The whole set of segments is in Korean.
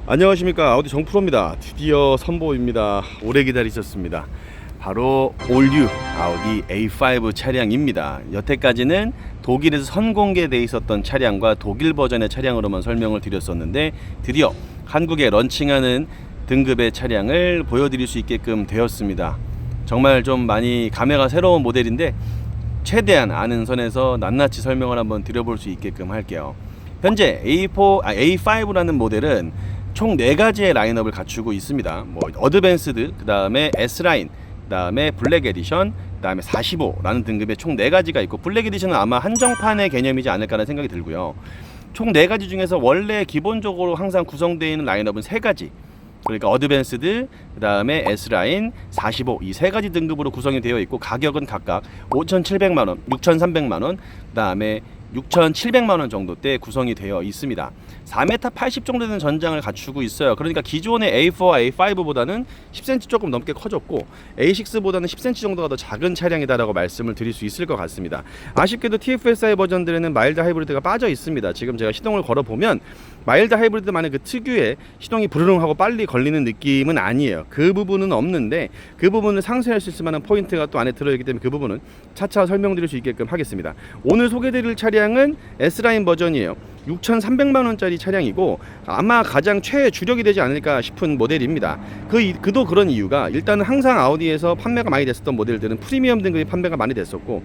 안녕하십니까, 아우디 정프로입니다. 드디어 선보입니다. 오래 기다리셨습니다. 바로 올뉴 아우디 A5 차량입니다. 여태까지는 독일에서 선공개되어 있었던 차량과 독일 버전의 차량으로만 설명을 드렸었는데, 드디어 한국에 런칭하는 등급의 차량을 보여드릴 수 있게끔 되었습니다. 정말 좀 많이 감회가 새로운 모델인데, 최대한 아는 선에서 낱낱이 설명을 한번 드려볼 수 있게끔 할게요. 현재 A5라는 모델은 총 4가지의 라인업을 갖추고 있습니다. 어드밴스드, 그 다음에 S라인, 그 다음에 블랙 에디션, 그 다음에 45라는 등급의 총 4가지가 있고, 블랙 에디션은 아마 한정판의 개념이지 않을까라는 생각이 들고요. 총 4가지 중에서 원래 기본적으로 항상 구성되어 있는 라인업은 3가지, 그러니까 어드밴스드, 그 다음에 S라인, 45, 이 3가지 등급으로 구성이 되어 있고, 가격은 각각 5,700만원, 6,300만원, 그 다음에 6,700만원 정도대 구성이 되어 있습니다. 4m 80 정도 되는 전장을 갖추고 있어요. 그러니까 기존의 A4, A5보다는 10cm 조금 넘게 커졌고, A6보다는 10cm 정도가 더 작은 차량이다라고 말씀을 드릴 수 있을 것 같습니다. 아쉽게도 TFSI 버전들에는 마일드 하이브리드가 빠져 있습니다. 지금 제가 시동을 걸어보면 마일드 하이브리드만의 그 특유의 시동이 부르릉 하고 빨리 걸리는 느낌은 아니에요. 그 부분은 없는데, 그 부분을 상쇄할 수 있을 만한 포인트가 또 안에 들어있기 때문에 그 부분은 차차 설명드릴 수 있게끔 하겠습니다. 오늘 소개드릴 차량은 S라인 버전이에요. 6,300만원짜리 차량이고, 아마 가장 최주력이 되지 않을까 싶은 모델입니다. 그도 그런 이유가, 일단은 항상 아우디에서 판매가 많이 됐었던 모델들은 프리미엄 등급이 판매가 많이 됐었고,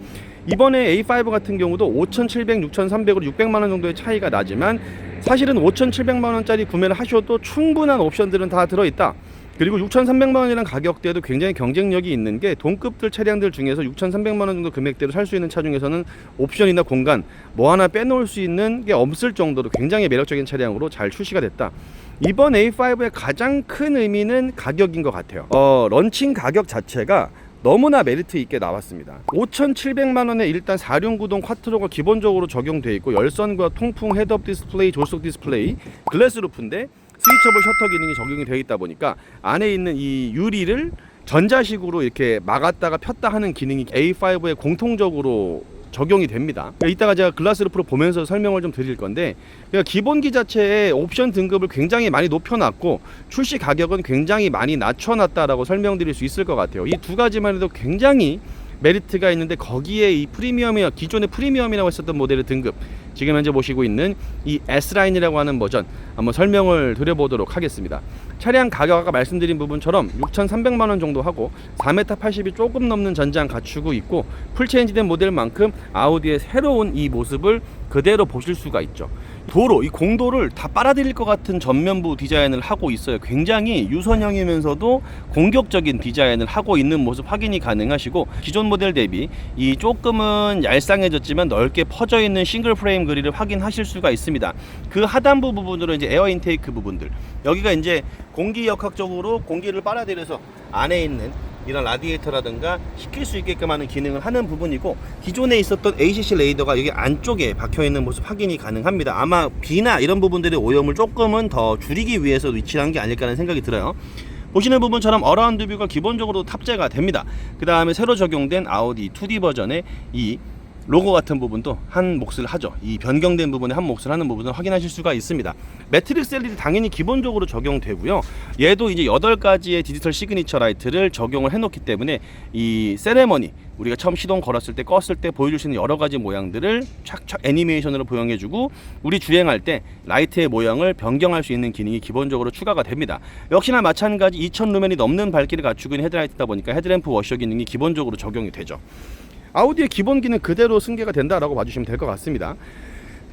이번에 A5 같은 경우도 5,700, 6,300으로 600만원 정도의 차이가 나지만, 사실은 5,700만원짜리 구매를 하셔도 충분한 옵션들은 다 들어있다. 그리고 6,300만원이라는 가격대도 굉장히 경쟁력이 있는 게, 동급들 차량들 중에서 6,300만원 정도 금액대로 살 수 있는 차 중에서는 옵션이나 공간 뭐 하나 빼놓을 수 있는 게 없을 정도로 굉장히 매력적인 차량으로 잘 출시가 됐다. 이번 A5의 가장 큰 의미는 가격인 것 같아요. 런칭 가격 자체가 너무나 메리트 있게 나왔습니다. 5,700만원에 일단 4륜구동 쿼트로가 기본적으로 적용되어 있고, 열선과 통풍, 헤드업 디스플레이, 조수석 디스플레이, 글래스 루프인데 스위처블 셔터 기능이 적용이 되어 있다 보니까, 안에 있는 이 유리를 전자식으로 이렇게 막았다가 폈다 하는 기능이 A5에 공통적으로 적용이 됩니다. 이따가 제가 글라스 루프로 보면서 설명을 좀 드릴 건데, 기본기 자체의 옵션 등급을 굉장히 많이 높여놨고, 출시 가격은 굉장히 많이 낮춰놨다라고 설명드릴 수 있을 것 같아요. 이 두 가지만 해도 굉장히 메리트가 있는데, 거기에 이 프리미엄이나 기존의 프리미엄이라고 했었던 모델의 등급, 지금 현재 보시고 있는 이 S라인이라고 하는 버전 한번 설명을 드려보도록 하겠습니다. 차량 가격 아까 말씀드린 부분처럼 6,300만원 정도 하고, 4m 80이 조금 넘는 전장 갖추고 있고, 풀체인지된 모델만큼 아우디의 새로운 이 모습을 그대로 보실 수가 있죠. 도로, 이 공도를 다 빨아들일 것 같은 전면부 디자인을 하고 있어요. 굉장히 유선형이면서도 공격적인 디자인을 하고 있는 모습 확인이 가능하시고, 기존 모델 대비 이 조금은 얄쌍해졌지만 넓게 퍼져 있는 싱글 프레임 그릴을 확인하실 수가 있습니다. 그 하단부 부분으로 이제 에어 인테이크 부분들, 여기가 이제 공기역학적으로 공기를 빨아들여서 안에 있는 이런 라디에이터라든가 식힐 수 있게끔 하는 기능을 하는 부분이고, 기존에 있었던 ACC 레이더가 여기 안쪽에 박혀있는 모습 확인이 가능합니다. 아마 비나 이런 부분들의 오염을 조금은 더 줄이기 위해서 위치한 게 아닐까 하는 생각이 들어요. 보시는 부분처럼 어라운드 뷰가 기본적으로 탑재가 됩니다. 그 다음에 새로 적용된 아우디 2D 버전의 이 로고 같은 부분도 한 몫을 하죠. 이 변경된 부분에 한 몫을 하는 부분을 확인하실 수가 있습니다. 매트릭스 LED 당연히 기본적으로 적용되고요. 얘도 이제 8가지의 디지털 시그니처 라이트를 적용을 해놓기 때문에, 이 세레머니, 우리가 처음 시동 걸었을 때, 껐을 때 보여줄 수 있는 여러 가지 모양들을 착착 애니메이션으로 보여주고, 우리 주행할 때 라이트의 모양을 변경할 수 있는 기능이 기본적으로 추가가 됩니다. 역시나 마찬가지 2000 루멘이 넘는 밝기를 갖추고 있는 헤드라이트다 보니까 헤드램프 워셔 기능이 기본적으로 적용이 되죠. 아우디의 기본 기능 그대로 승계가 된다라고 봐주시면 될 것 같습니다.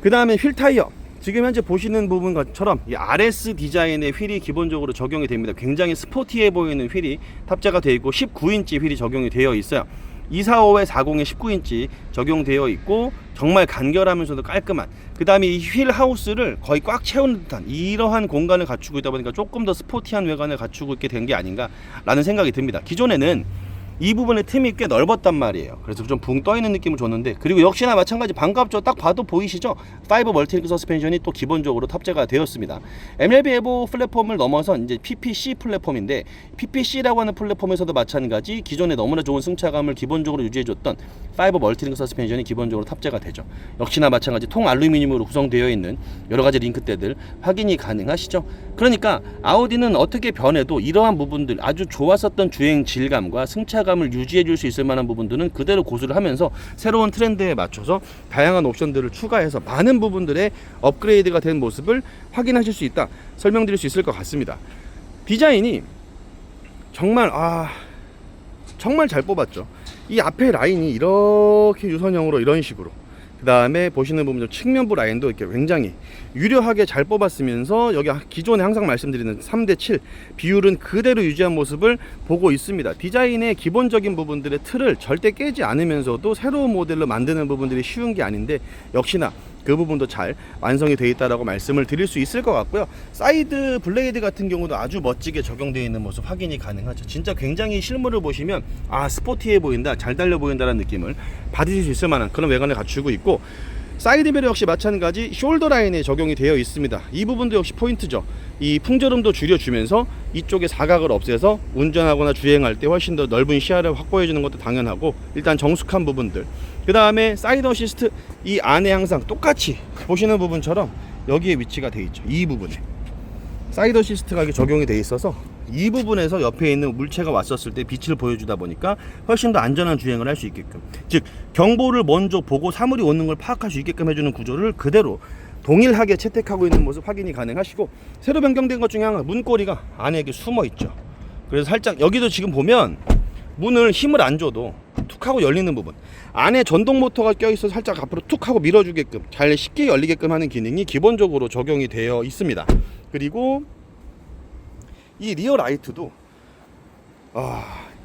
그 다음에 휠 타이어, 지금 현재 보시는 부분 것처럼 이 RS 디자인의 휠이 기본적으로 적용이 됩니다. 굉장히 스포티해 보이는 휠이 탑재가 되어 있고, 19인치 휠이 적용이 되어 있어요. 245에 40에 19인치 적용되어 있고, 정말 간결하면서도 깔끔한, 그 다음에 이 휠 하우스를 거의 꽉 채우는 듯한 이러한 공간을 갖추고 있다 보니까 조금 더 스포티한 외관을 갖추고 있게 된 게 아닌가 라는 생각이 듭니다. 기존에는 이 부분의 틈이 꽤 넓었단 말이에요. 그래서 좀 붕 떠있는 느낌을 줬는데, 그리고 역시나 마찬가지 반갑죠. 딱 봐도 보이시죠? 5 멀티링크 서스펜션이 또 기본적으로 탑재가 되었습니다. MLB 에보 플랫폼을 넘어서 이제 PPC 플랫폼인데, PPC라고 하는 플랫폼에서도 마찬가지 기존에 너무나 좋은 승차감을 기본적으로 유지해줬던 5 멀티링크 서스펜션이 기본적으로 탑재가 되죠. 역시나 마찬가지 통 알루미늄으로 구성되어 있는 여러가지 링크대들 확인이 가능하시죠. 그러니까 아우디는 어떻게 변해도 이러한 부분들, 아주 좋았었던 주행 질감과 승차감을 유지해 줄 수 있을 만한 부분들은 그대로 고수를 하면서 새로운 트렌드에 맞춰서 다양한 옵션들을 추가해서 많은 부분들의 업그레이드가 된 모습을 확인하실 수 있다, 설명드릴 수 있을 것 같습니다. 디자인이 정말 정말 잘 뽑았죠. 이 앞에 라인이 이렇게 유선형으로 이런 식으로, 그 다음에 보시는 부분 측면부 라인도 이렇게 굉장히 유려하게 잘 뽑았으면서, 여기 기존에 항상 말씀드리는 3대7 비율은 그대로 유지한 모습을 보고 있습니다. 디자인의 기본적인 부분들의 틀을 절대 깨지 않으면서도 새로운 모델로 만드는 부분들이 쉬운 게 아닌데, 역시나 그 부분도 잘 완성이 되어 있다라고 말씀을 드릴 수 있을 것 같고요. 사이드 블레이드 같은 경우도 아주 멋지게 적용되어 있는 모습 확인이 가능하죠. 진짜 굉장히 실물을 보시면 스포티해 보인다, 잘 달려 보인다는 느낌을 받으실 수 있을 만한 그런 외관을 갖추고 있고, 사이드 미러 역시 마찬가지 숄더 라인에 적용이 되어 있습니다. 이 부분도 역시 포인트죠. 이 풍절음도 줄여주면서 이쪽에 사각을 없애서 운전하거나 주행할 때 훨씬 더 넓은 시야를 확보해 주는 것도 당연하고, 일단 정숙한 부분들, 그 다음에 사이드 어시스트 이 안에 항상 똑같이 보시는 부분처럼 여기에 위치가 되어 있죠. 이 부분에 사이드 어시스트가 이렇게 적용이 되어 있어서 이 부분에서 옆에 있는 물체가 왔었을 때 빛을 보여주다 보니까 훨씬 더 안전한 주행을 할 수 있게끔, 즉 경보를 먼저 보고 사물이 오는 걸 파악할 수 있게끔 해주는 구조를 그대로 동일하게 채택하고 있는 모습 확인이 가능하시고, 새로 변경된 것 중에 하나, 문고리가 안에 이렇게 숨어 있죠. 그래서 살짝 여기도 지금 보면 문을 힘을 안 줘도 툭 하고 열리는 부분, 안에 전동 모터가 껴있어 살짝 앞으로 툭 하고 밀어주게끔 잘 쉽게 열리게끔 하는 기능이 기본적으로 적용이 되어 있습니다. 그리고 이 리어 라이트도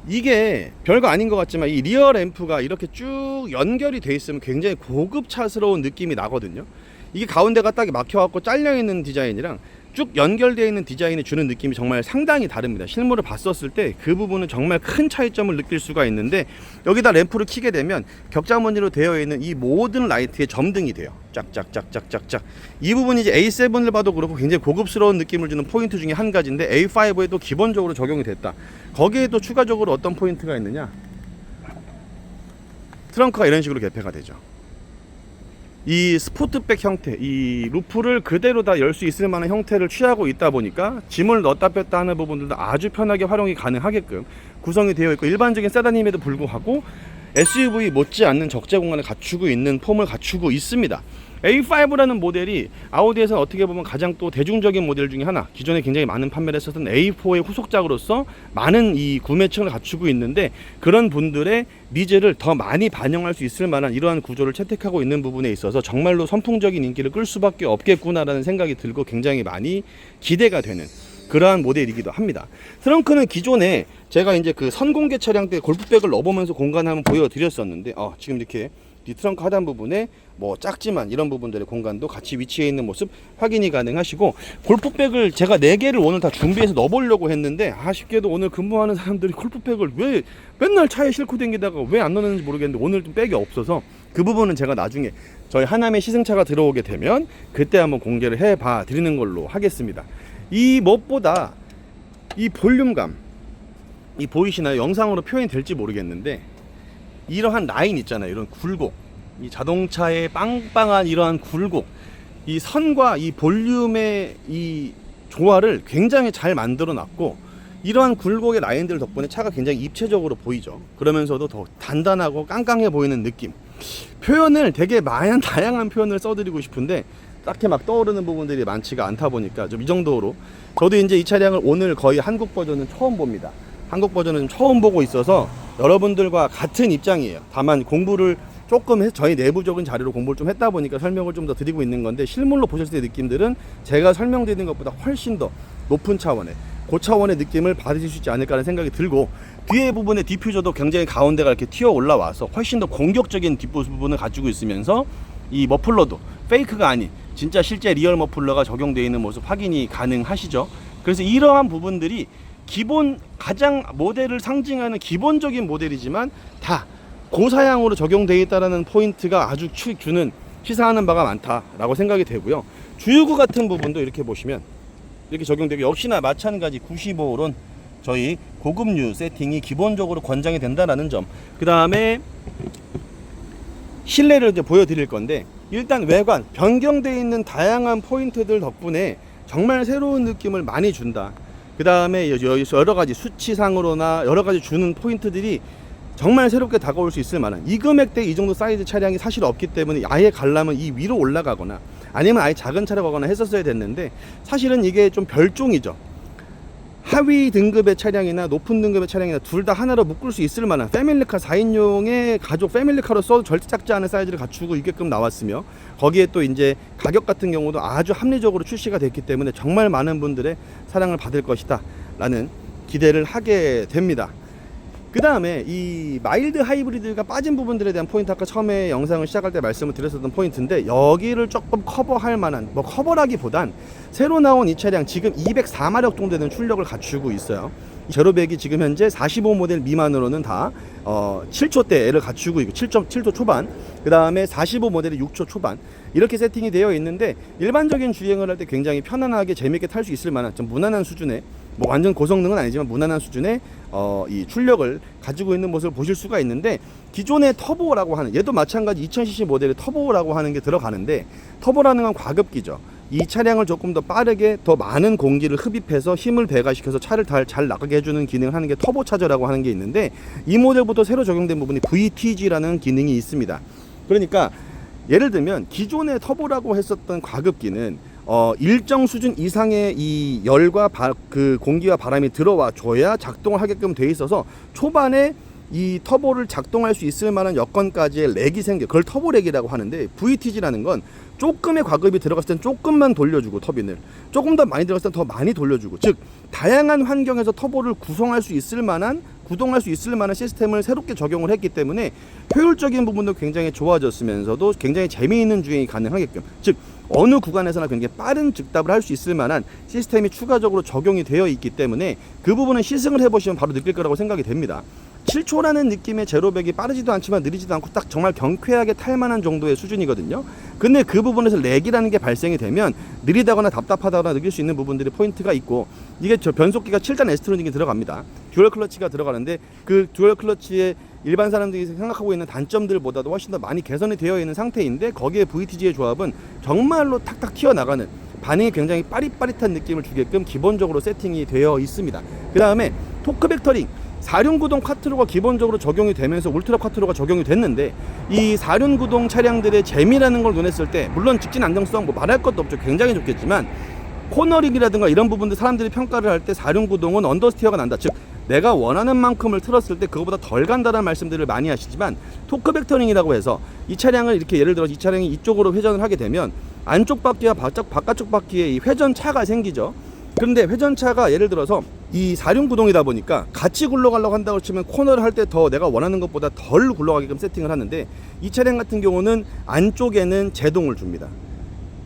이게 별거 아닌 것 같지만, 이 리어 램프가 이렇게 쭉 연결이 돼 있으면 굉장히 고급차스러운 느낌이 나거든요. 이게 가운데가 딱 막혀갖고 잘려있는 디자인이랑 쭉 연결되어 있는 디자인이 주는 느낌이 정말 상당히 다릅니다. 실물을 봤었을 때 그 부분은 정말 큰 차이점을 느낄 수가 있는데, 여기다 램프를 켜게 되면 격자무늬로 되어 있는 이 모든 라이트에 점등이 돼요. 짝짝짝짝짝짝. 이 부분이 이제 A7을 봐도 그렇고 굉장히 고급스러운 느낌을 주는 포인트 중에 한 가지인데, A5에도 기본적으로 적용이 됐다. 거기에 또 추가적으로 어떤 포인트가 있느냐, 트렁크가 이런 식으로 개폐가 되죠. 이 스포트백 형태, 이 루프를 그대로 다 열 수 있을 만한 형태를 취하고 있다 보니까 짐을 넣었다 뺐다 하는 부분들도 아주 편하게 활용이 가능하게끔 구성이 되어 있고, 일반적인 세단임에도 불구하고 SUV 못지않는 적재 공간을 갖추고 있는 폼을 갖추고 있습니다. A5라는 모델이 아우디에서는 어떻게 보면 가장 또 대중적인 모델 중에 하나, 기존에 굉장히 많은 판매를 했었던 A4의 후속작으로서 많은 이 구매층을 갖추고 있는데, 그런 분들의 니즈를 더 많이 반영할 수 있을 만한 이러한 구조를 채택하고 있는 부분에 있어서 정말로 선풍적인 인기를 끌 수밖에 없겠구나라는 생각이 들고 굉장히 많이 기대가 되는 그러한 모델이기도 합니다. 트렁크는 기존에 제가 이제 그 선공개 차량 때 골프백을 넣어보면서 공간을 한번 보여드렸었는데, 지금 이렇게 이 트렁크 하단 부분에 뭐 작지만 이런 부분들의 공간도 같이 위치해 있는 모습 확인이 가능하시고, 골프백을 제가 4개를 오늘 다 준비해서 넣어보려고 했는데, 아쉽게도 오늘 근무하는 사람들이 골프백을 왜 맨날 차에 싣고 다니다가 왜 안 넣는지 모르겠는데, 오늘 좀 백이 없어서 그 부분은 제가 나중에 저희 하남에 시승차가 들어오게 되면 그때 한번 공개를 해봐 드리는 걸로 하겠습니다. 이 무엇보다 이 볼륨감, 이 보이시나요? 영상으로 표현이 될지 모르겠는데, 이러한 라인 있잖아요. 이런 굴곡, 이 자동차의 빵빵한 이러한 굴곡, 이 선과 이 볼륨의 이 조화를 굉장히 잘 만들어 놨고, 이러한 굴곡의 라인들 덕분에 차가 굉장히 입체적으로 보이죠. 그러면서도 더 단단하고 깡깡해 보이는 느낌. 표현을 되게 다양한 표현을 써드리고 싶은데 딱히 막 떠오르는 부분들이 많지가 않다 보니까 좀 이 정도로, 저도 이제 이 차량을 오늘 거의 한국 버전은 처음 봅니다. 한국 버전은 처음 보고 있어서 여러분들과 같은 입장이에요. 다만 공부를 조금 저희 내부적인 자료로 공부를 좀 했다 보니까 설명을 좀 더 드리고 있는 건데, 실물로 보셨을 때 느낌들은 제가 설명드리는 것보다 훨씬 더 높은 차원의, 고차원의 느낌을 받으실 수 있지 않을까 하는 생각이 들고, 뒤에 부분의 디퓨저도 굉장히 가운데가 이렇게 튀어 올라와서 훨씬 더 공격적인 뒷부분을 가지고 있으면서, 이 머플러도 페이크가 아닌 진짜 실제 리얼 머플러가 적용되어 있는 모습 확인이 가능하시죠. 그래서 이러한 부분들이 기본 가장 모델을 상징하는 기본적인 모델이지만 다 고사양으로 적용되어 있다는 포인트가 아주 주는 시사하는 바가 많다라고 생각이 되고요. 주유구 같은 부분도 이렇게 보시면 이렇게 적용되고, 역시나 마찬가지 95론 저희 고급류 세팅이 기본적으로 권장이 된다라는 점. 그 다음에 실내를 이제 보여드릴 건데, 일단 외관 변경되어 있는 다양한 포인트들 덕분에 정말 새로운 느낌을 많이 준다. 그 다음에 여러 가지 수치상으로나 여러 가지 주는 포인트들이 정말 새롭게 다가올 수 있을 만한, 이 금액대 이 정도 사이즈 차량이 사실 없기 때문에 아예 가려면 이 위로 올라가거나 아니면 아예 작은 차로 가거나 했었어야 됐는데, 사실은 이게 좀 별종이죠. 하위 등급의 차량이나 높은 등급의 차량이나 둘 다 하나로 묶을 수 있을 만한 패밀리카 4인용의 가족 패밀리카로 써도 절대 작지 않은 사이즈를 갖추고 있게끔 나왔으며, 거기에 또 이제 가격 같은 경우도 아주 합리적으로 출시가 됐기 때문에 정말 많은 분들의 사랑을 받을 것이다 라는 기대를 하게 됩니다. 그 다음에 이 마일드 하이브리드가 빠진 부분들에 대한 포인트, 아까 처음에 영상을 시작할 때 말씀을 드렸었던 포인트인데, 여기를 조금 커버할 만한, 뭐 커버라기보단 새로 나온 이 차량 지금 204마력 정도 되는 출력을 갖추고 있어요. 제로백이 지금 현재 45 모델 미만으로는 다 7초대를 갖추고 있고, 7.7초 초반, 그 다음에 45 모델이 6초 초반, 이렇게 세팅이 되어 있는데, 일반적인 주행을 할 때 굉장히 편안하게 재밌게 탈 수 있을 만한 좀 무난한 수준의, 뭐 완전 고성능은 아니지만 무난한 수준의 이 출력을 가지고 있는 모습을 보실 수가 있는데, 기존의 터보라고 하는, 얘도 마찬가지 2000cc 모델의 터보라고 하는 게 들어가는데, 터보라는 건 과급기죠. 이 차량을 조금 더 빠르게 더 많은 공기를 흡입해서 힘을 배가시켜서 차를 잘 나가게 해주는 기능을 하는 게 터보 차저라고 하는 게 있는데, 이 모델부터 새로 적용된 부분이 VTG라는 기능이 있습니다. 그러니까 예를 들면 기존의 터보라고 했었던 과급기는 일정 수준 이상의 이 열과 그 공기와 바람이 들어와 줘야 작동을 하게끔 돼 있어서 초반에 이 터보를 작동할 수 있을 만한 여건까지의 렉이 생겨, 그걸 터보렉이라고 하는데, VTG라는 건 조금의 과급이 들어갔을 땐 조금만 돌려주고, 터빈을 조금 더 많이 들어갔을 땐 더 많이 돌려주고, 즉 다양한 환경에서 터보를 구동할 수 있을 만한 시스템을 새롭게 적용을 했기 때문에 효율적인 부분도 굉장히 좋아졌으면서도 굉장히 재미있는 주행이 가능하게끔, 즉 어느 구간에서나 굉장히 빠른 즉답을 할 수 있을 만한 시스템이 추가적으로 적용이 되어 있기 때문에 그 부분은 시승을 해보시면 바로 느낄 거라고 생각이 됩니다. 7초라는 느낌의 제로백이 빠르지도 않지만 느리지도 않고 딱 정말 경쾌하게 탈만한 정도의 수준이거든요. 근데 그 부분에서 렉이라는 게 발생이 되면 느리다거나 답답하다거나 느낄 수 있는 부분들이 포인트가 있고, 이게 변속기가 7단 에스트로닉이 들어갑니다. 듀얼 클러치가 들어가는데, 그 듀얼 클러치에 일반 사람들이 생각하고 있는 단점들보다도 훨씬 더 많이 개선이 되어 있는 상태인데, 거기에 VTG의 조합은 정말로 탁탁 튀어나가는, 반응이 굉장히 빠릿빠릿한 느낌을 주게끔 기본적으로 세팅이 되어 있습니다. 그 다음에 토크 벡터링, 4륜구동 쿼트로가 기본적으로 적용이 되면서 울트라 쿼트로가 적용이 됐는데, 이 4륜구동 차량들의 재미라는 걸 눈에 쓸 때, 물론 직진 안정성 뭐 말할 것도 없죠. 굉장히 좋겠지만 코너링이라든가 이런 부분들 사람들이 평가를 할 때 4륜구동은 언더스티어가 난다, 즉 내가 원하는 만큼을 틀었을 때 그거보다 덜 간다는 말씀들을 많이 하시지만, 토크 벡터링이라고 해서 이 차량을 이렇게, 예를 들어 이 차량이 이쪽으로 회전을 하게 되면 안쪽 바퀴와 바깥쪽 바퀴에 이 회전차가 생기죠. 그런데 회전차가 예를 들어서 이 4륜구동이다 보니까 같이 굴러가려고 한다고 치면 코너를 할 때 더 내가 원하는 것보다 덜 굴러가게끔 세팅을 하는데, 이 차량 같은 경우는 안쪽에는 제동을 줍니다.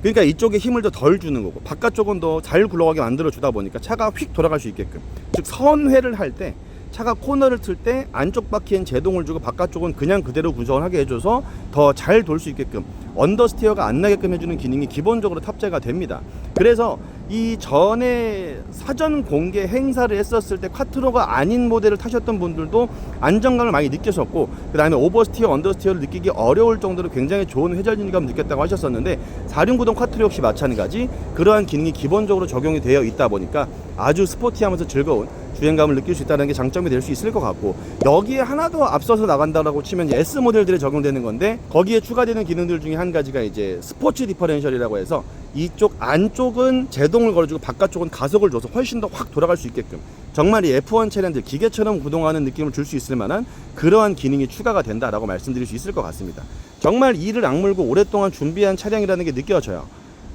그러니까 이쪽에 힘을 더 덜 주는 거고, 바깥쪽은 더 잘 굴러가게 만들어 주다 보니까 차가 휙 돌아갈 수 있게끔, 즉 선회를 할 때 차가 코너를 틀 때 안쪽 바퀴엔 제동을 주고 바깥쪽은 그냥 그대로 구성을 하게 해줘서 더 잘 돌 수 있게끔 언더스티어가 안 나게끔 해주는 기능이 기본적으로 탑재가 됩니다. 그래서 이 전에 사전 공개 행사를 했었을 때 쿼트로가 아닌 모델을 타셨던 분들도 안정감을 많이 느끼셨고, 그 다음에 오버스티어, 언더스티어를 느끼기 어려울 정도로 굉장히 좋은 회전감을 느꼈다고 하셨었는데, 4륜구동 쿼트로 역시 마찬가지 그러한 기능이 기본적으로 적용이 되어 있다 보니까 아주 스포티하면서 즐거운 주행감을 느낄 수 있다는 게 장점이 될 수 있을 것 같고, 여기에 하나 더 앞서서 나간다라고 치면 S 모델들에 적용되는 건데, 거기에 추가되는 기능들 중에 한 가지가 이제 스포츠 디퍼렌셜이라고 해서 이쪽 안쪽은 제동을 걸어주고 바깥쪽은 가속을 줘서 훨씬 더 확 돌아갈 수 있게끔, 정말 이 F1 차량들 기계처럼 구동하는 느낌을 줄 수 있을 만한 그러한 기능이 추가가 된다라고 말씀드릴 수 있을 것 같습니다. 정말 이를 악물고 오랫동안 준비한 차량이라는 게 느껴져요.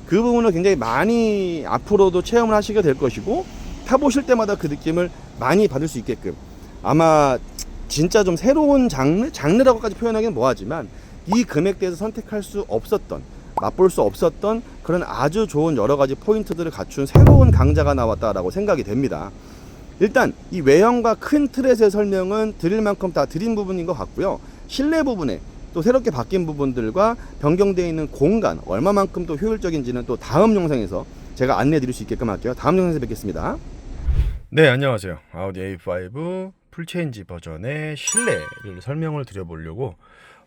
그 부분을 굉장히 많이 앞으로도 체험을 하시게 될 것이고, 타보실 때마다 그 느낌을 많이 받을 수 있게끔, 아마 진짜 좀 새로운 장르라고까지 표현하기는 뭐하지만 이 금액대에서 선택할 수 없었던, 맛볼 수 없었던 그런 아주 좋은 여러 가지 포인트들을 갖춘 새로운 강자가 나왔다라고 생각이 됩니다. 일단 이 외형과 큰 틀에서의 설명은 드릴 만큼 다 드린 부분인 것 같고요. 실내 부분에 또 새롭게 바뀐 부분들과 변경되어 있는 공간 얼마만큼 또 효율적인지는 또 다음 영상에서 제가 안내해 드릴 수 있게끔 할게요. 다음 영상에서 뵙겠습니다. 네, 안녕하세요. 아우디 A5 풀체인지 버전의 실내를 설명을 드려보려고.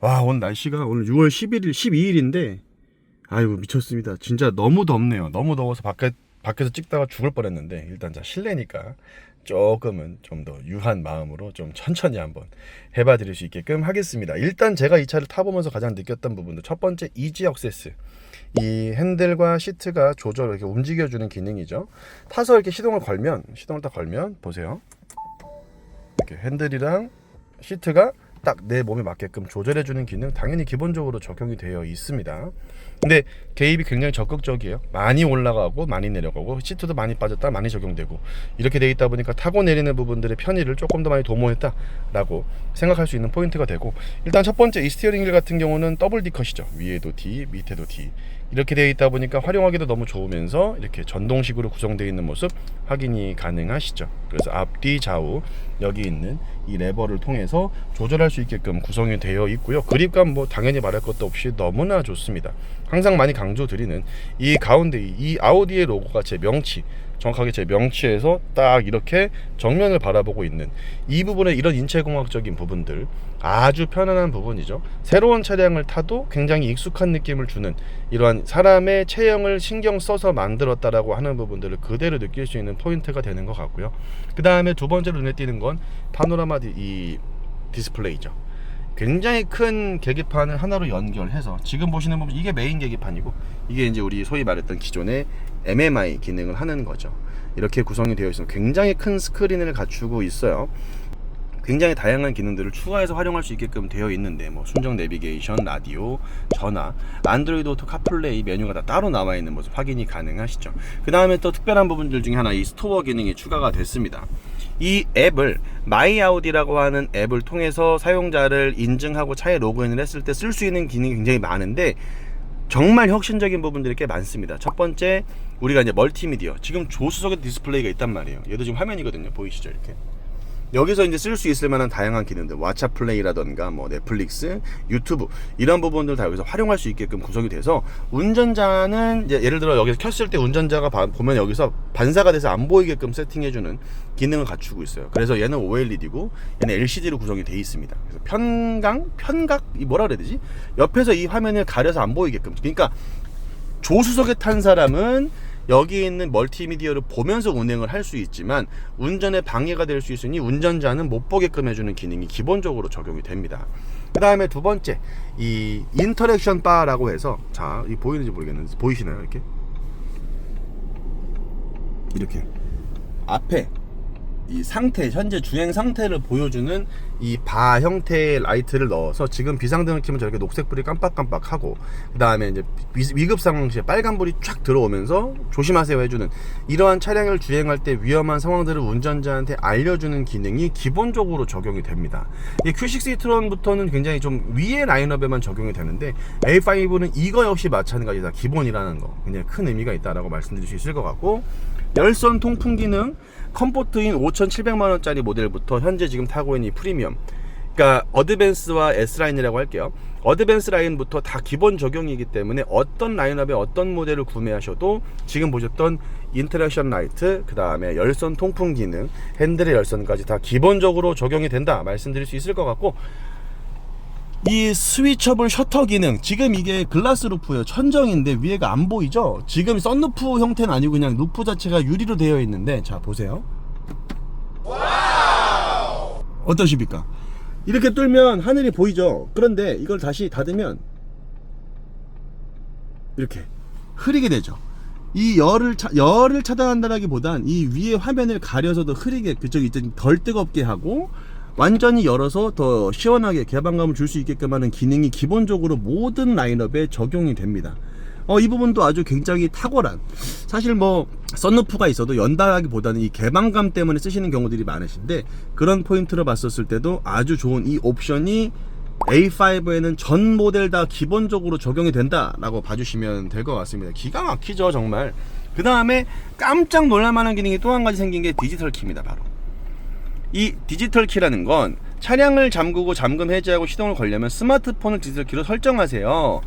와, 오늘 날씨가 오늘 6월 11일 12일인데 아이고 미쳤습니다. 진짜 너무 덥네요. 너무 더워서 밖에서 찍다가 죽을 뻔했는데, 일단 자 실내니까 조금은 좀 더 유한 마음으로 좀 천천히 한번 해봐 드릴 수 있게끔 하겠습니다. 일단 제가 이 차를 타보면서 가장 느꼈던 부분도 첫 번째, 이지 액세스. 이 핸들과 시트가 조절 이렇게 움직여주는 기능이죠. 타서 이렇게 시동을 딱 걸면 보세요. 이렇게 핸들이랑 시트가 딱 내 몸에 맞게끔 조절해주는 기능 당연히 기본적으로 적용이 되어 있습니다. 근데 개입이 굉장히 적극적이에요. 많이 올라가고 많이 내려가고 시트도 많이 빠졌다 많이 적용되고 이렇게 돼 있다 보니까 타고 내리는 부분들의 편의를 조금 더 많이 도모했다 라고 생각할 수 있는 포인트가 되고, 일단 첫 번째 이 스티어링 휠 같은 경우는 더블 D컷이죠. 위에도 D 밑에도 D 이렇게 되어 있다 보니까 활용하기도 너무 좋으면서 이렇게 전동식으로 구성되어 있는 모습 확인이 가능하시죠. 그래서 앞뒤 좌우 여기 있는 이 레버를 통해서 조절할 수 있게끔 구성이 되어 있고요. 그립감 뭐 당연히 말할 것도 없이 너무나 좋습니다. 항상 많이 강조드리는 이 가운데 이 아우디의 로고가 제 명치, 정확하게 제 명치에서 딱 이렇게 정면을 바라보고 있는 이 부분에 이런 인체공학적인 부분들 아주 편안한 부분이죠. 새로운 차량을 타도 굉장히 익숙한 느낌을 주는 이러한 사람의 체형을 신경 써서 만들었다라고 하는 부분들을 그대로 느낄 수 있는 포인트가 되는 것 같고요. 그 다음에 두 번째로 눈에 띄는 건 파노라마 이 디스플레이죠. 굉장히 큰 계기판을 하나로 연결해서 지금 보시는 부분 이게 메인 계기판이고, 이게 이제 우리 소위 말했던 기존의 MMI 기능을 하는 거죠. 이렇게 구성이 되어 있으면 굉장히 큰 스크린을 갖추고 있어요. 굉장히 다양한 기능들을 추가해서 활용할 수 있게끔 되어 있는데, 뭐 순정 내비게이션, 라디오, 전화, 안드로이드 오토, 카플레이 메뉴가 다 따로 나와 있는 모습 확인이 가능하시죠. 그 다음에 또 특별한 부분들 중에 하나, 이 스토어 기능이 추가가 됐습니다. 이 앱을 마이 아우디라고 하는 앱을 통해서 사용자를 인증하고 차에 로그인을 했을 때 쓸 수 있는 기능이 굉장히 많은데 정말 혁신적인 부분들이 꽤 많습니다. 첫 번째, 우리가 이제 멀티미디어, 지금 조수석에 디스플레이가 있단 말이에요. 얘도 지금 화면이거든요. 보이시죠? 이렇게 여기서 이제 쓸 수 있을 만한 다양한 기능들, 왓챠 플레이라던가 뭐 넷플릭스, 유튜브 이런 부분들 다 여기서 활용할 수 있게끔 구성이 돼서, 운전자는 이제 예를 들어 여기서 켰을 때 운전자가 보면 여기서 반사가 돼서 안 보이게끔 세팅해주는 기능을 갖추고 있어요. 그래서 얘는 OLED고 얘는 LCD로 구성이 돼 있습니다. 그래서 편각 이 뭐라 그래야 되지? 옆에서 이 화면을 가려서 안 보이게끔. 그러니까 조수석에 탄 사람은 여기 있는 멀티미디어를 보면서 운행을 할 수 있지만 운전에 방해가 될 수 있으니 운전자는 못 보게끔 해주는 기능이 기본적으로 적용이 됩니다. 그 다음에 두 번째, 이 인터랙션 바라고 해서, 자, 이 보이는지 모르겠는데 보이시나요? 이렇게 앞에 이 상태, 현재 주행 상태를 보여주는 이 바 형태의 라이트를 넣어서 지금 비상등을 켜면 저렇게 녹색불이 깜빡깜빡하고, 그 다음에 이제 위급 상황 시에 빨간불이 쫙 들어오면서 조심하세요 해주는, 이러한 차량을 주행할 때 위험한 상황들을 운전자한테 알려주는 기능이 기본적으로 적용이 됩니다. 이 Q6 e-tron부터는 굉장히 좀 위의 라인업에만 적용이 되는데 A5는 이거 역시 마찬가지다. 기본이라는 거 굉장히 큰 의미가 있다라고 말씀드릴 수 있을 것 같고, 열선 통풍 기능, 컴포트인 5,700만원짜리 모델부터 현재 지금 타고 있는 이 프리미엄, 그러니까 어드밴스와 S라인이라고 할게요. 어드밴스 라인부터 다 기본 적용이기 때문에 어떤 라인업의 어떤 모델을 구매하셔도 지금 보셨던 인터랙션 라이트, 그 다음에 열선 통풍 기능, 핸들의 열선까지 다 기본적으로 적용이 된다 말씀드릴 수 있을 것 같고, 이 스위처블 셔터 기능, 지금 이게 글라스 루프예요. 천정인데 위에가 안 보이죠? 지금 썬루프 형태는 아니고 그냥 루프 자체가 유리로 되어 있는데, 자 보세요. 와우! 어떠십니까? 이렇게 뚫면 하늘이 보이죠? 그런데 이걸 다시 닫으면 이렇게 흐리게 되죠. 이 열을 차단한다라기보단 이 위에 화면을 가려서도 흐리게, 그쪽이 덜 뜨겁게 하고 완전히 열어서 더 시원하게 개방감을 줄 수 있게끔 하는 기능이 기본적으로 모든 라인업에 적용이 됩니다. 이 부분도 아주 굉장히 탁월한, 사실 뭐 썬루프가 있어도 연다라기보다는 이 개방감 때문에 쓰시는 경우들이 많으신데, 그런 포인트로 봤었을 때도 아주 좋은 이 옵션이 A5에는 전 모델 다 기본적으로 적용이 된다라고 봐주시면 될 것 같습니다. 기가 막히죠 정말. 그 다음에 깜짝 놀랄만한 기능이 또 한 가지 생긴 게 디지털 키입니다. 바로 이 디지털 키라는 건 차량을 잠그고 잠금 해제하고 시동을 걸려면 스마트폰을 디지털 키로 설정하세요.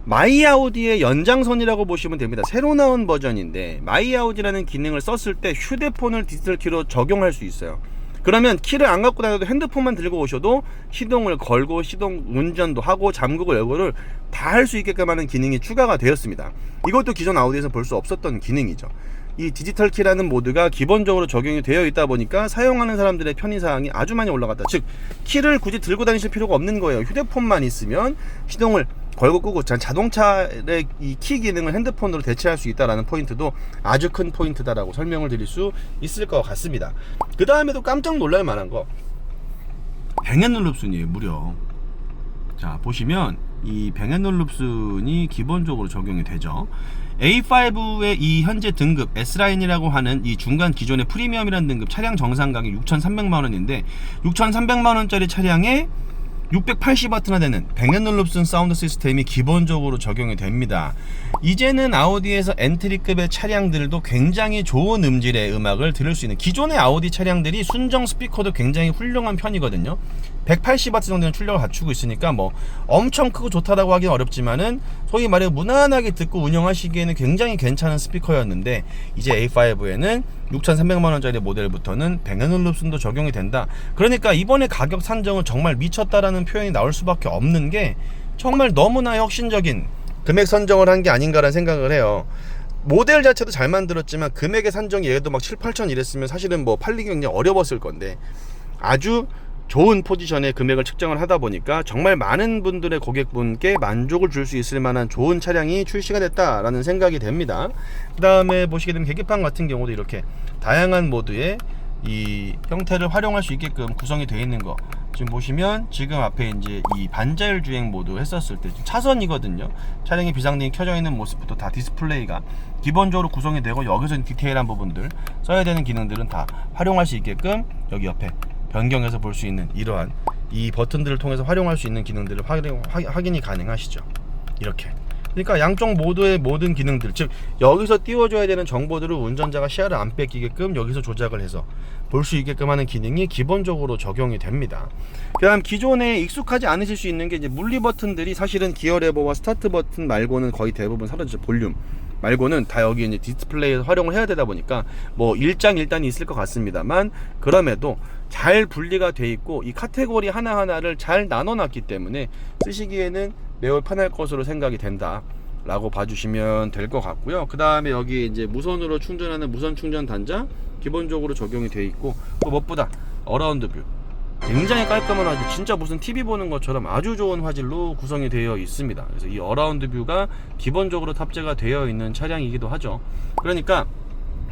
마이아우디의 연장선이라고 보시면 됩니다. 새로 나온 버전인데 마이아우디라는 기능을 썼을 때 휴대폰을 디지털 키로 적용할 수 있어요. 그러면 키를 안 갖고 다녀도 핸드폰만 들고 오셔도 시동을 걸고 시동 운전도 하고 잠그고 열고를 다 할 수 있게끔 하는 기능이 추가가 되었습니다. 이것도 기존 아우디에서 볼 수 없었던 기능이죠. 이 디지털 키라는 모드가 기본적으로 적용이 되어 있다 보니까 사용하는 사람들의 편의사항이 아주 많이 올라갔다. 즉 키를 굳이 들고 다니실 필요가 없는 거예요. 휴대폰만 있으면 시동을 걸고 끄고 자동차의 이 키 기능을 핸드폰으로 대체할 수 있다는 포인트도 아주 큰 포인트다라고 설명을 드릴 수 있을 것 같습니다. 그 다음에도 깜짝 놀랄 만한 거 병행놀룹순이에요. 무려 자 보시면 이 병행놀룹순이 기본적으로 적용이 되죠. A5의 이 현재 등급 S라인이라고 하는 이 중간 기존의 프리미엄이라는 등급 차량 정상 가격 6,300만원인데 6,300만원짜리 차량에 680W나 되는 병행놀룹슨 사운드 시스템이 기본적으로 적용이 됩니다. 이제는 아우디에서 엔트리급의 차량들도 굉장히 좋은 음질의 음악을 들을 수 있는, 기존의 아우디 차량들이 순정 스피커도 굉장히 훌륭한 편이거든요. 180W 정도는 출력을 갖추고 있으니까 뭐 엄청 크고 좋다라고 하기는 어렵지만은 소위 말해 무난하게 듣고 운영하시기에는 굉장히 괜찮은 스피커였는데 이제 A5에는 6,300만원짜리 모델부터는 병행놀룹슨도 적용이 된다. 그러니까 이번에 가격 산정은 정말 미쳤다라는 표현이 나올 수밖에 없는 게 정말 너무나 혁신적인 금액 선정을 한 게 아닌가라는 생각을 해요. 모델 자체도 잘 만들었지만 금액의 산정이 얘도 막 7, 8천 이랬으면 사실은 뭐 팔리기 굉장히 어려웠을 건데 아주 좋은 포지션의 금액을 측정을 하다 보니까 정말 많은 분들의 고객분께 만족을 줄 수 있을 만한 좋은 차량이 출시가 됐다라는 생각이 됩니다. 그 다음에 보시게 되면 계기판 같은 경우도 이렇게 다양한 모드의 이 형태를 활용할 수 있게끔 구성이 되어 있는 거 지금 보시면 지금 앞에 이제 이 반자율 주행 모드 했었을 때 차선이거든요. 차량이 비상등이 켜져 있는 모습부터 다 디스플레이가 기본적으로 구성이 되고 여기서 디테일한 부분들 써야 되는 기능들은 다 활용할 수 있게끔 여기 옆에 변경해서 볼 수 있는 이러한 이 버튼들을 통해서 활용할 수 있는 기능들을 확인이 가능하시죠. 이렇게 그러니까 양쪽 모드의 모든 기능들, 즉 여기서 띄워줘야 되는 정보들을 운전자가 시야를 안 뺏기게끔 여기서 조작을 해서 볼 수 있게끔 하는 기능이 기본적으로 적용이 됩니다. 그 다음 기존에 익숙하지 않으실 수 있는 게 이제 물리 버튼들이 사실은 기어 레버와 스타트 버튼 말고는 거의 대부분 사라지죠. 볼륨 말고는 다 여기 이제 디스플레이에서 활용을 해야 되다 보니까 뭐 일장일단이 있을 것 같습니다만 그럼에도 잘 분리가 돼 있고 이 카테고리 하나하나를 잘 나눠놨기 때문에 쓰시기에는 매우 편할 것으로 생각이 된다 라고 봐주시면 될 것 같고요. 그 다음에 여기 이제 무선으로 충전하는 무선 충전 단자 기본적으로 적용이 돼 있고 또 무엇보다 어라운드 뷰 굉장히 깔끔한 화질, 진짜 무슨 TV 보는 것처럼 아주 좋은 화질로 구성이 되어 있습니다. 그래서 이 어라운드 뷰가 기본적으로 탑재가 되어 있는 차량이기도 하죠. 그러니까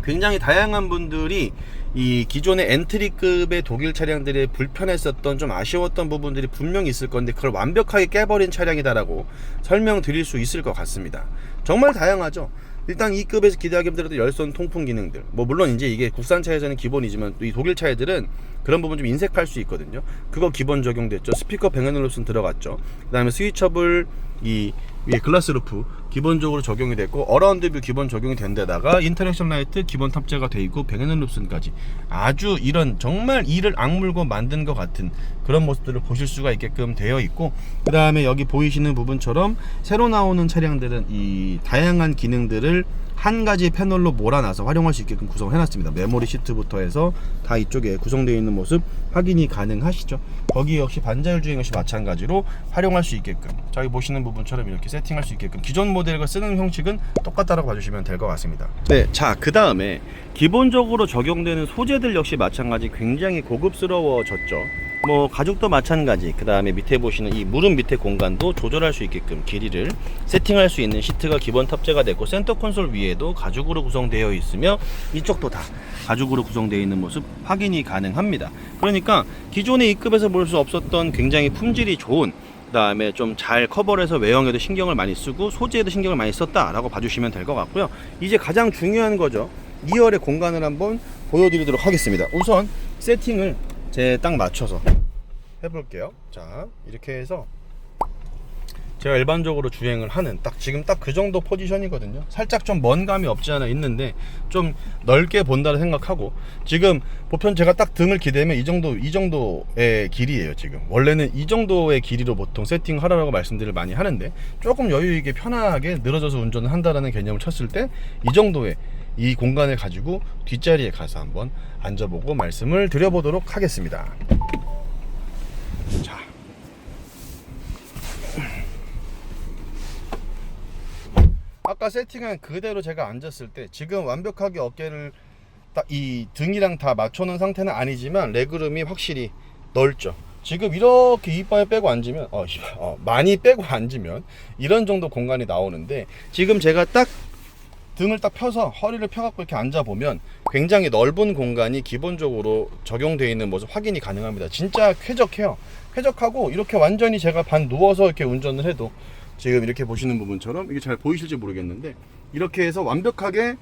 굉장히 다양한 분들이 이 기존의 엔트리급의 독일 차량들이 불편했었던 좀 아쉬웠던 부분들이 분명히 있을 건데 그걸 완벽하게 깨버린 차량이다라고 설명드릴 수 있을 것 같습니다. 정말 다양하죠. 일단 이 급에서 기대하기 힘들어도 열선 통풍 기능들, 뭐 물론 이제 이게 국산차에서는 기본이지만 또 이 독일 차애들은 그런 부분 좀 인색할 수 있거든요. 그거 기본 적용됐죠. 스피커 병행놀룹슨 들어갔죠. 그 다음에 스위처블 이 위에 글라스 루프 기본적으로 적용이 됐고 어라운드 뷰 기본 적용이 된 데다가 인터랙션 라이트 기본 탑재가 돼 있고 병행놀룹슨까지 아주 이런 정말 이를 악물고 만든 것 같은 그런 모습들을 보실 수가 있게끔 되어 있고 그 다음에 여기 보이시는 부분처럼 새로 나오는 차량들은 이 다양한 기능들을 한 가지 패널로 몰아놔서 활용할 수 있게끔 구성을 해놨습니다. 메모리 시트부터 해서 다 이쪽에 구성되어 있는 모습 확인이 가능하시죠. 거기 역시 반자율 주행 역시 마찬가지로 활용할 수 있게끔 저기 보시는 부분처럼 이렇게 세팅할 수 있게끔 기존 모델과 쓰는 형식은 똑같다라고 봐주시면 될 것 같습니다. 네, 자 그 다음에 기본적으로 적용되는 소재들 역시 마찬가지 굉장히 고급스러워졌죠. 뭐 가죽도 마찬가지. 그 다음에 밑에 보시는 이 무릎 밑에 공간도 조절할 수 있게끔 길이를 세팅할 수 있는 시트가 기본 탑재가 됐고 센터 콘솔 위에도 가죽으로 구성되어 있으며 이쪽도 다 가죽으로 구성되어 있는 모습 확인이 가능합니다. 그러니까 기존의 E급에서 볼 수 없었던 굉장히 품질이 좋은 그 다음에 좀 잘 커버를 해서 외형에도 신경을 많이 쓰고 소재에도 신경을 많이 썼다 라고 봐주시면 될 것 같고요. 이제 가장 중요한 거죠. 2열의 공간을 한번 보여드리도록 하겠습니다. 우선 세팅을 제 딱 맞춰서 해볼게요. 자 이렇게 해서 제가 일반적으로 주행을 하는 지금 딱 그 정도 포지션이거든요. 살짝 좀 먼 감이 없지 않아 있는데 좀 넓게 본다고 생각하고, 지금 보편 제가 딱 등을 기대면 이 정도의 길이에요. 지금 원래는 이 정도의 길이로 보통 세팅하라고 말씀들을 많이 하는데, 조금 여유 있게 편하게 늘어져서 운전을 한다라는 개념을 쳤을 때 이 정도의 이 공간을 가지고 뒷자리에 가서 한번 앉아보고 말씀을 드려보도록 하겠습니다. 자, 아까 세팅한 그대로 제가 앉았을 때 지금 완벽하게 어깨를 딱 이 등이랑 다 맞춰놓은 상태는 아니지만 레그룸이 확실히 넓죠. 지금 이렇게 이빨 빼고 앉으면 많이 빼고 앉으면 이런 정도 공간이 나오는데, 지금 제가 딱 등을 딱 펴서 허리를 펴갖고 이렇게 앉아보면 굉장히 넓은 공간이 기본적으로 적용되어 있는 모습 확인이 가능합니다. 진짜 쾌적해요. 쾌적하고, 이렇게 완전히 제가 반 누워서 이렇게 운전을 해도 지금 이렇게 보시는 부분처럼, 이게 잘 보이실지 모르겠는데 이렇게 해서 완벽하게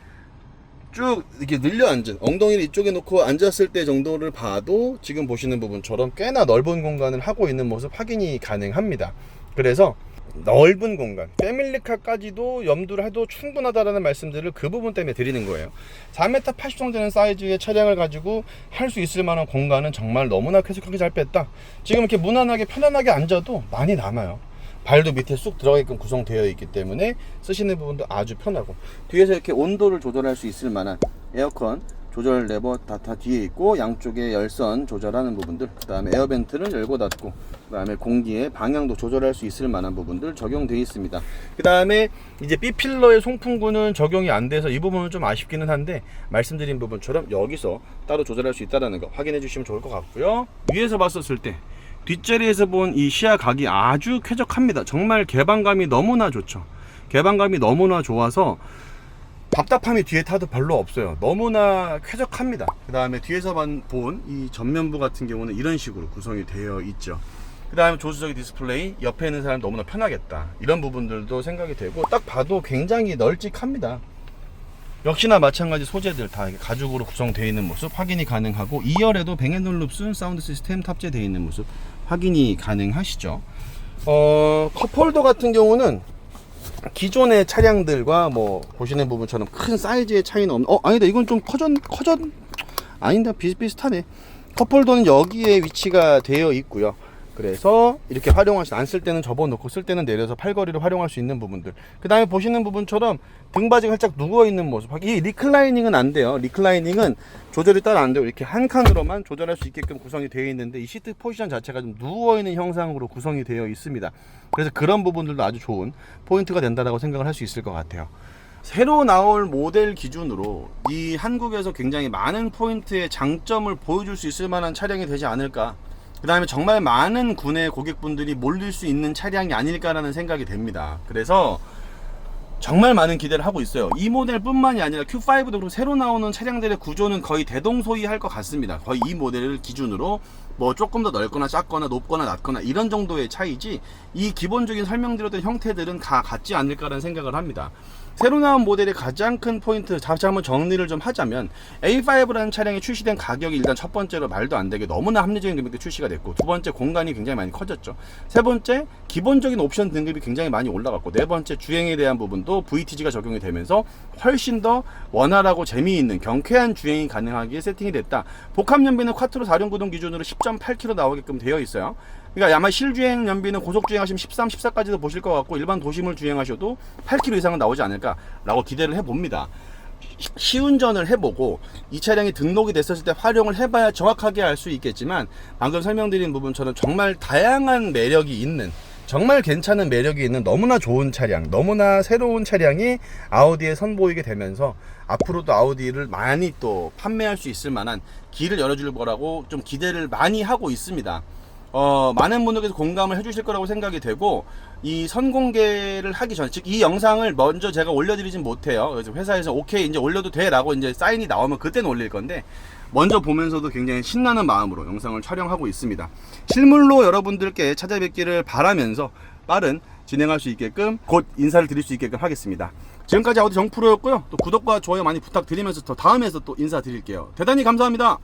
쭉 이렇게 늘려 앉은, 엉덩이를 이쪽에 놓고 앉았을 때 정도를 봐도 지금 보시는 부분처럼 꽤나 넓은 공간을 하고 있는 모습 확인이 가능합니다. 그래서 넓은 공간, 패밀리카까지도 염두를 해도 충분하다라는 말씀들을 그 부분 때문에 드리는 거예요. 4m 80 정도 되는 사이즈의 차량을 가지고 할 수 있을 만한 공간은 정말 너무나 쾌적하게 잘 뺐다. 지금 이렇게 무난하게 편안하게 앉아도 많이 남아요. 발도 밑에 쑥 들어가게끔 구성되어 있기 때문에 쓰시는 부분도 아주 편하고, 뒤에서 이렇게 온도를 조절할 수 있을 만한 에어컨 조절 레버 다 뒤에 있고, 양쪽에 열선 조절하는 부분들, 그 다음에 에어벤트를 열고 닫고, 그 다음에 공기의 방향도 조절할 수 있을 만한 부분들 적용되어 있습니다. 그 다음에 이제 B필러의 송풍구는 적용이 안 돼서 이 부분은 좀 아쉽기는 한데, 말씀드린 부분처럼 여기서 따로 조절할 수 있다는 거 확인해 주시면 좋을 것 같고요. 위에서 봤었을 때 뒷자리에서 본 이 시야 각이 아주 쾌적합니다. 정말 개방감이 너무나 좋죠. 개방감이 너무나 좋아서 답답함이 뒤에 타도 별로 없어요. 너무나 쾌적합니다. 그 다음에 뒤에서 본 이 전면부 같은 경우는 이런 식으로 구성이 되어 있죠. 그 다음에 조수석의 디스플레이, 옆에 있는 사람 너무나 편하겠다, 이런 부분들도 생각이 되고, 딱 봐도 굉장히 널찍합니다. 역시나 마찬가지 소재들 다 가죽으로 구성되어 있는 모습 확인이 가능하고, 2열에도 뱅앤올룹슨 사운드 시스템 탑재되어 있는 모습 확인이 가능하시죠. 컵홀더 같은 경우는 기존의 차량들과 뭐 보시는 부분처럼 큰 사이즈의 차이는 없는, 아니다, 이건 좀 아닌데 비슷비슷하네. 컵홀더는 여기에 위치가 되어 있고요. 그래서 이렇게 안 쓸 때는 접어놓고 쓸 때는 내려서 팔걸이로 활용할 수 있는 부분들. 그 다음에 보시는 부분처럼 등받이가 살짝 누워있는 모습. 이 리클라이닝은 안 돼요. 리클라이닝은 조절이 따로 안 돼요. 이렇게 한 칸으로만 조절할 수 있게끔 구성이 되어 있는데, 이 시트 포지션 자체가 좀 누워있는 형상으로 구성이 되어 있습니다. 그래서 그런 부분들도 아주 좋은 포인트가 된다고 생각을 할 수 있을 것 같아요. 새로 나올 모델 기준으로 이 한국에서 굉장히 많은 포인트의 장점을 보여줄 수 있을 만한 차량이 되지 않을까. 그 다음에 정말 많은 군의 고객분들이 몰릴 수 있는 차량이 아닐까라는 생각이 됩니다. 그래서 정말 많은 기대를 하고 있어요. 이 모델 뿐만이 아니라 Q5도 그렇고 새로 나오는 차량들의 구조는 거의 대동소이할 것 같습니다. 거의 이 모델을 기준으로 뭐 조금 더 넓거나 작거나 높거나 낮거나 이런 정도의 차이지, 이 기본적인 설명드렸던 형태들은 다 같지 않을까라는 생각을 합니다. 새로 나온 모델의 가장 큰 포인트, 다시 한번 정리를 좀 하자면, A5라는 차량이 출시된 가격이 일단 첫 번째로 말도 안 되게 너무나 합리적인 금액대 출시가 됐고, 두 번째 공간이 굉장히 많이 커졌죠. 세 번째 기본적인 옵션 등급이 굉장히 많이 올라갔고, 네 번째 주행에 대한 부분도 VTG가 적용이 되면서 훨씬 더 원활하고 재미있는 경쾌한 주행이 가능하게 세팅이 됐다. 복합 연비는 쿼트로 4륜구동 기준으로 10.8km 나오게끔 되어 있어요. 그러니까 아마 실주행 연비는 고속 주행하시면 13, 14까지도 보실 것 같고, 일반 도심을 주행하셔도 8km 이상은 나오지 않을까라고 기대를 해봅니다. 시운전을 해보고 이 차량이 등록이 됐었을 때 활용을 해봐야 정확하게 알 수 있겠지만, 방금 설명드린 부분처럼 정말 다양한 매력이 있는, 정말 괜찮은 매력이 있는 너무나 좋은 차량, 너무나 새로운 차량이 아우디에 선보이게 되면서 앞으로도 아우디를 많이 또 판매할 수 있을 만한 길을 열어줄 거라고 좀 기대를 많이 하고 있습니다. 많은 분들께서 공감을 해주실 거라고 생각이 되고, 이 선공개를 하기 전, 즉 이 영상을 먼저 제가 올려드리진 못해요. 그래서 회사에서 오케이 이제 올려도 돼 라고 이제 사인이 나오면 그때는 올릴 건데, 먼저 보면서도 굉장히 신나는 마음으로 영상을 촬영하고 있습니다. 실물로 여러분들께 찾아뵙기를 바라면서 빠른 진행할 수 있게끔 곧 인사를 드릴 수 있게끔 하겠습니다. 지금까지 아우디 정프로였고요. 또 구독과 좋아요 많이 부탁드리면서 더 다음에서 또 인사드릴게요. 대단히 감사합니다.